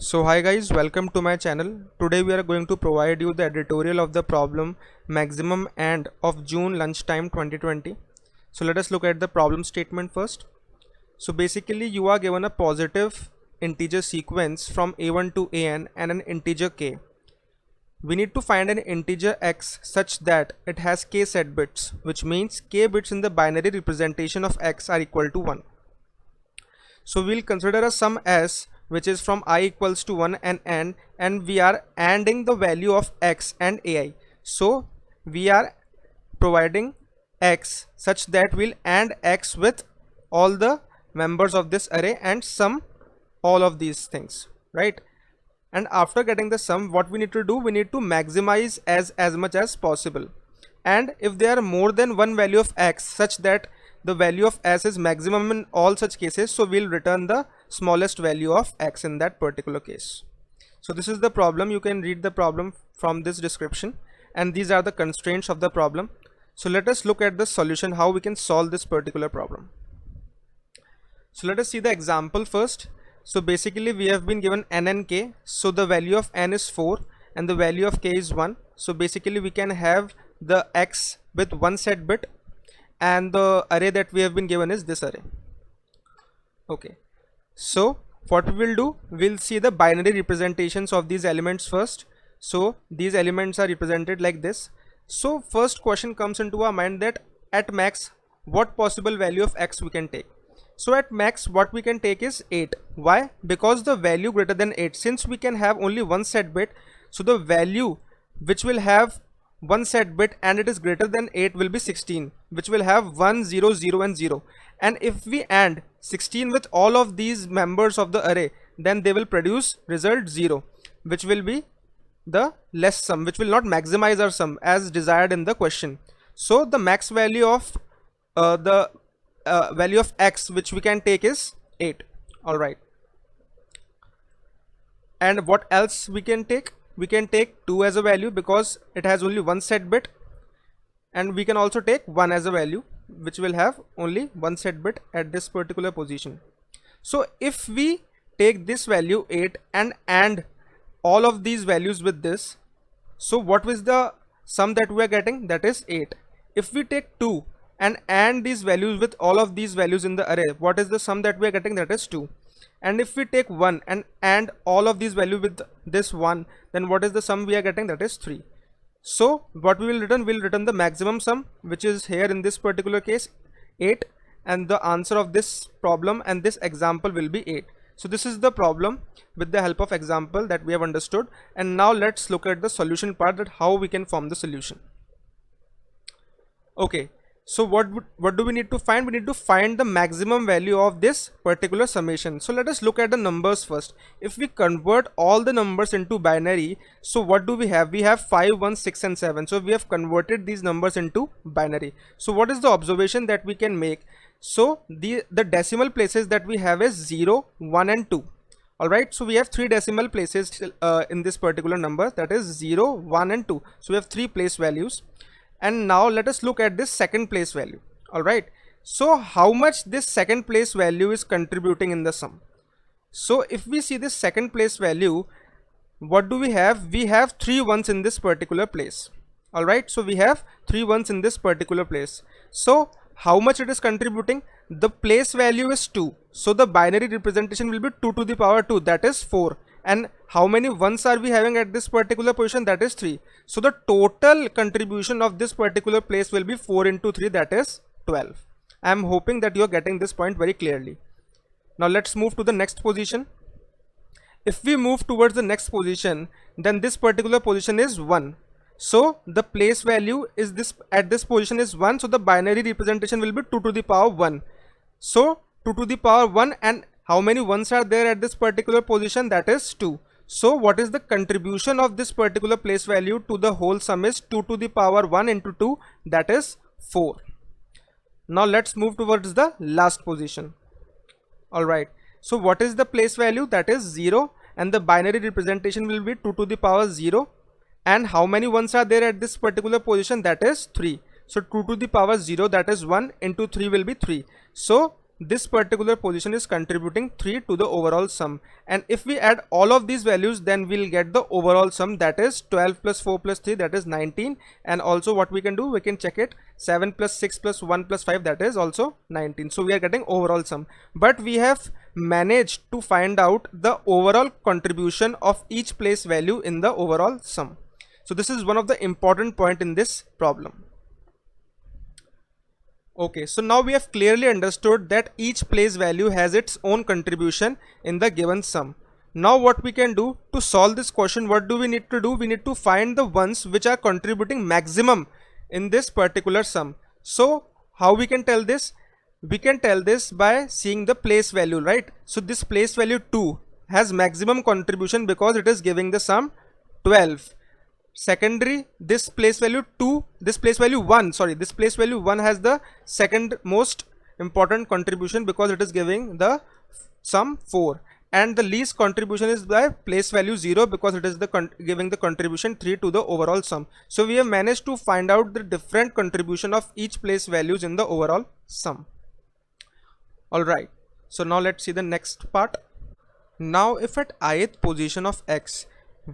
So hi guys, welcome to my channel. Today we are going to provide you the editorial of the problem maximum and of June lunchtime 2020. So let us look at the problem statement first. So basically you are given a positive integer sequence from a1 to an and an integer k. We need to find an integer x such that it has k set bits, which means k bits in the binary representation of x are equal to 1. So we'll consider a sum s which is from I equals to 1 and n, and we are ANDing the value of x and ai. So we are providing x such that we'll AND x with all the members of this array and sum all of these things, right? And after getting the sum, what we need to do, we need to maximize as much as possible. And if there are more than one value of x such that the value of s is maximum in all such cases, so we'll return the smallest value of x in that particular case. So this is the problem. You can read the problem from this description, and these are the constraints of the problem. So let us look at the solution, how we can solve this particular problem. So let us see the example first. So basically we have been given n and k. So the value of n is 4 and the value of k is 1. So basically we can have the x with one set bit, and the array that we have been given is this array. Okay, so what we will do, we'll see the binary representations of these elements first. So these elements are represented like this. So first question comes into our mind that at max what possible value of x we can take. So at max what we can take is 8. Why? Because the value greater than 8, since we can have only one set bit, so the value which will have one set bit and it is greater than 8 will be 16, which will have 1 0 0 and 0. And if we AND 16 with all of these members of the array, then they will produce result 0, which will be the less sum, which will not maximize our sum as desired in the question. So the max value of the value of x which we can take is 8. All right, and what else we can take? We can take 2 as a value because it has only one set bit, and we can also take 1 as a value which will have only one set bit at this particular position. So if we take this value 8 and AND all of these values with this, so what is the sum that we are getting? That is 8. If we take 2 and AND these values with all of these values in the array, what is the sum that we are getting? That is 2. And if we take 1 and AND all of these values with this 1, then what is the sum we are getting? That is 3. So what we will return? We'll return the maximum sum, which is here in this particular case 8, and the answer of this problem and this example will be 8. So this is the problem with the help of example that we have understood. And now let's look at the solution part, that how we can form the solution. Okay, so what do we need to find? We need to find the maximum value of this particular summation. So let us look at the numbers first. If we convert all the numbers into binary, so what do we have? We have 5 1 6 and 7. So we have converted these numbers into binary. So what is the observation that we can make? So the decimal places that we have is 0 1 and 2. Alright, so we have 3 decimal places in this particular number, that is 0 1 and 2. So we have 3 place values. And now let us look at this second place value. All right, so how much this second place value is contributing in the sum? So if we see this second place value, what do we have? We have 3 ones in this particular place. All right, so we have 3 ones in this particular place. So how much it is contributing? The place value is 2, so the binary representation will be 2 to the power 2, that is 4. And how many ones are we having at this particular position? That is 3. So the total contribution of this particular place will be 4 into 3, that is 12. I am hoping that you are getting this point very clearly. Now let's move to the next position. If we move towards the next position, then this particular position is 1. So the place value is this at this position is 1. So the binary representation will be 2 to the power 1. So 2 to the power 1, and how many ones are there at this particular position? That is 2. So what is the contribution of this particular place value to the whole sum is 2 to the power 1 into 2, that is 4. Now let's move towards the last position. Alright, so what is the place value? That is 0, and the binary representation will be 2 to the power 0. And how many ones are there at this particular position? That is 3. So 2 to the power 0, that is 1 into 3 will be 3. So this particular position is contributing 3 to the overall sum, and if we add all of these values, then we'll get the overall sum, that is 12 plus 4 plus 3, that is 19. And also what we can do, we can check it, 7 plus 6 plus 1 plus 5, that is also 19. So we are getting overall sum, but we have managed to find out the overall contribution of each place value in the overall sum. So this is one of the important point in this problem. Okay, so now we have clearly understood that each place value has its own contribution in the given sum. Now what we can do to solve this question, what do we need to do? We need to find the ones which are contributing maximum in this particular sum. So how we can tell this? We can tell this by seeing the place value, right? So this place value 2 has maximum contribution because it is giving the sum 12. Secondary, this place value 1 has the second most important contribution because it is giving the sum 4, and the least contribution is by place value 0 because it is giving the contribution 3 to the overall sum. So we have managed to find out the different contribution of each place values in the overall sum. Alright, so now let's see the next part. Now if at ith position of x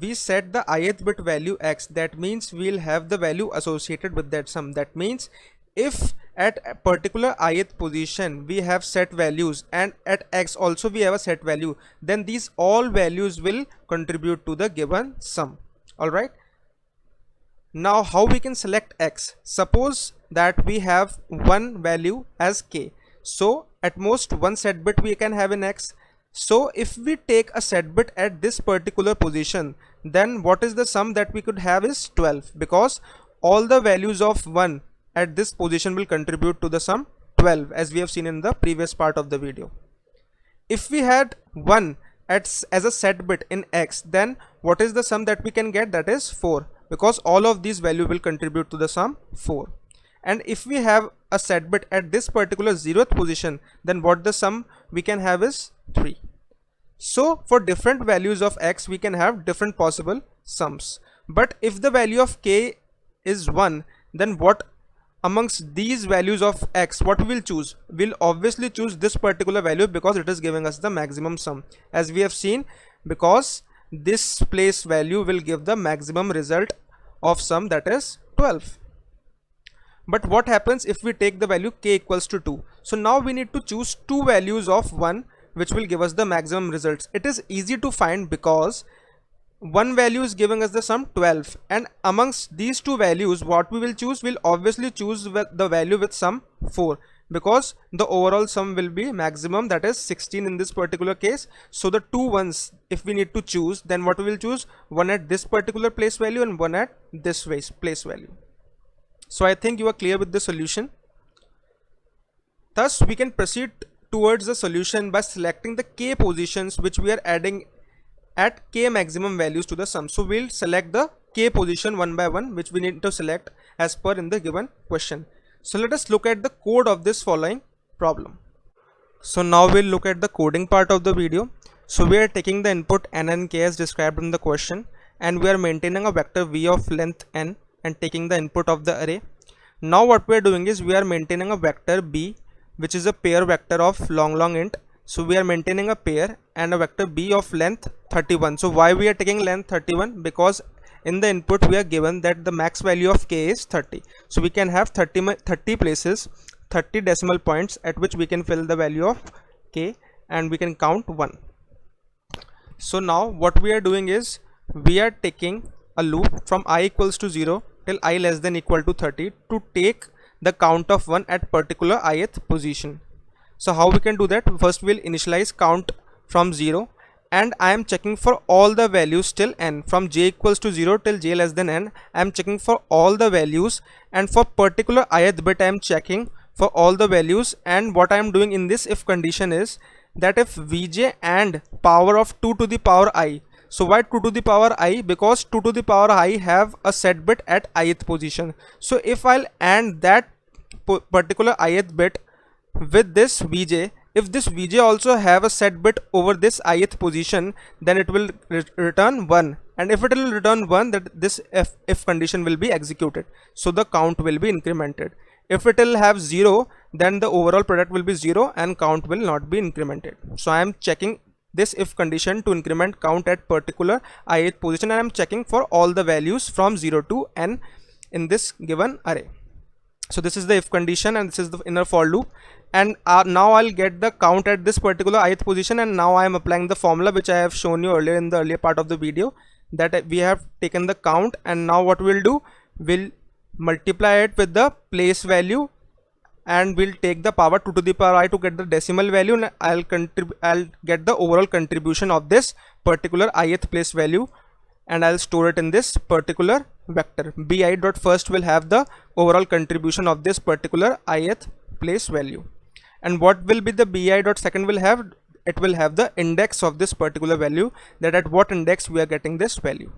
we set the ith bit value x, that means we'll have the value associated with that sum. That means if at a particular ith position we have set values and at x also we have a set value, then these all values will contribute to the given sum. Alright, now how we can select x? Suppose that we have one value as k, so at most one set bit we can have in x. So if we take a set bit at this particular position, then what is the sum that we could have is 12, because all the values of 1 at this position will contribute to the sum 12, as we have seen in the previous part of the video. If we had 1 as a set bit in x, then what is the sum that we can get? That is 4, because all of these values will contribute to the sum 4. And if we have a set bit at this particular 0th position, then what the sum we can have is 3. So for different values of x we can have different possible sums, but if the value of k is 1, then what amongst these values of x, what we will choose? We'll obviously choose this particular value because it is giving us the maximum sum, as we have seen, because this place value will give the maximum result of sum, that is 12. But what happens if we take the value k equals to 2? So now we need to choose two values of 1 which will give us the maximum results. It is easy to find because one value is giving us the sum 12, and amongst these two values what we will choose? We'll obviously choose the value with sum 4, because the overall sum will be maximum, that is 16 in this particular case. So the two ones if we need to choose, then what we will choose? One at this particular place value and one at this place value. So I think you are clear with the solution. Thus we can proceed towards the solution by selecting the k positions which we are adding at k maximum values to the sum. So we'll select the k position one by one, which we need to select as per in the given question. So let us look at the code of this following problem. So now we'll look at the coding part of the video. So we are taking the input n and k as described in the question, and we are maintaining a vector v of length n and taking the input of the array. Now what we are doing is we are maintaining a vector b, which is a pair vector of long int. So we are maintaining a pair and a vector b of length 31. So why we are taking length 31? Because in the input we are given that the max value of k is 30. So we can have 30 places, 30 decimal points at which we can fill the value of k, and we can count 1. So now what we are doing is we are taking a loop from I equals to 0 till I less than equal to 30 to take the count of 1 at particular ith position. So how we can do that? First we'll initialize count from 0, and I am checking for all the values till n. From j equals to 0 till j less than n, I am checking for all the values, and for particular ith bit I am checking for all the values. And what I am doing in this if condition is that if vj and power of 2 to the power I. So why 2 to the power I? Because 2 to the power I have a set bit at ith position. So if I'll AND that particular ith bit with this vj, if this vj also have a set bit over this ith position, then it will return 1, and if it will return 1, that this if condition will be executed, so the count will be incremented. If it will have 0, then the overall product will be 0 and count will not be incremented. So I am checking this if condition to increment count at particular ith position, and I am checking for all the values from 0 to n in this given array. So this is the if condition and this is the inner for loop, and now I'll get the count at this particular ith position, and now I am applying the formula which I have shown you earlier in the earlier part of the video, that we have taken the count, and now what we'll do, we'll multiply it with the place value and we'll take the power 2 to the power I to get the decimal value, and I'll get the overall contribution of this particular ith place value, and I'll store it in this particular vector. bi dot first will have the overall contribution of this particular ith place value, and what will be the bi dot second will have, it will have the index of this particular value, that at what index we are getting this value.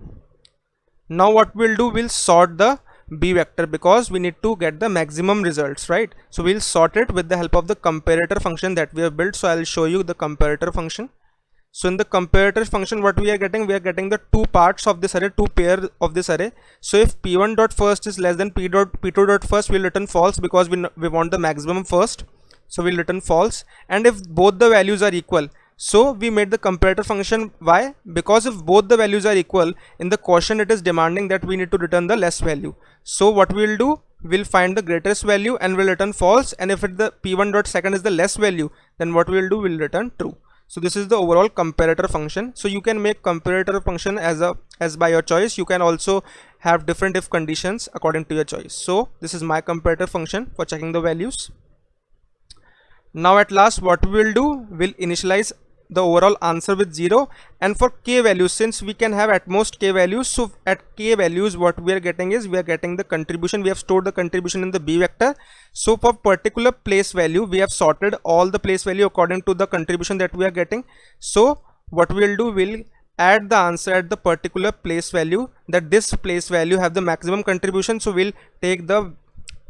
Now what we'll do, we'll sort the b vector because we need to get the maximum results, right? So we'll sort it with the help of the comparator function that we have built. So I'll show you the comparator function. So in the comparator function, what we are getting the two parts of this array, two pair of this array. So if p1 dot first is less than p2 dot first, we'll return false because we want the maximum first, so we'll return false. And if both the values are equal, so we made the comparator function. Why? Because if both the values are equal, in the quotient it is demanding that we need to return the less value. So what we'll do, we'll find the greatest value and we'll return false, and if the p1 dot second is the less value, then what we'll do, we'll return true. So this is the overall comparator function. So you can make comparator function as by your choice. You can also have different if conditions according to your choice. So this is my comparator function for checking the values. Now at last what we will do, we'll initialize the overall answer with 0, and for k values, since we can have at most k values, so at k values what we are getting is, we are getting the contribution. We have stored the contribution in the b vector. So for particular place value, we have sorted all the place value according to the contribution that we are getting. So what we will do, we'll add the answer at the particular place value, that this place value have the maximum contribution. So we'll take the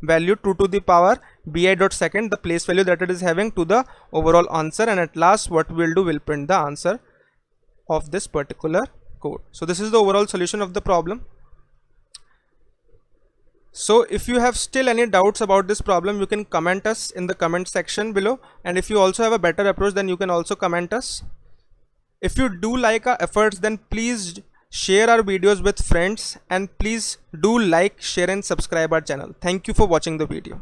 value 2 to the power bi dot second, the place value that it is having, to the overall answer, and at last what we'll do, we'll print the answer of this particular code. So this is the overall solution of the problem. So if you have still any doubts about this problem, you can comment us in the comment section below, and if you also have a better approach, then you can also comment us. If you do like our efforts, then please share our videos with friends, and please do like, share and subscribe our channel. Thank you for watching the video.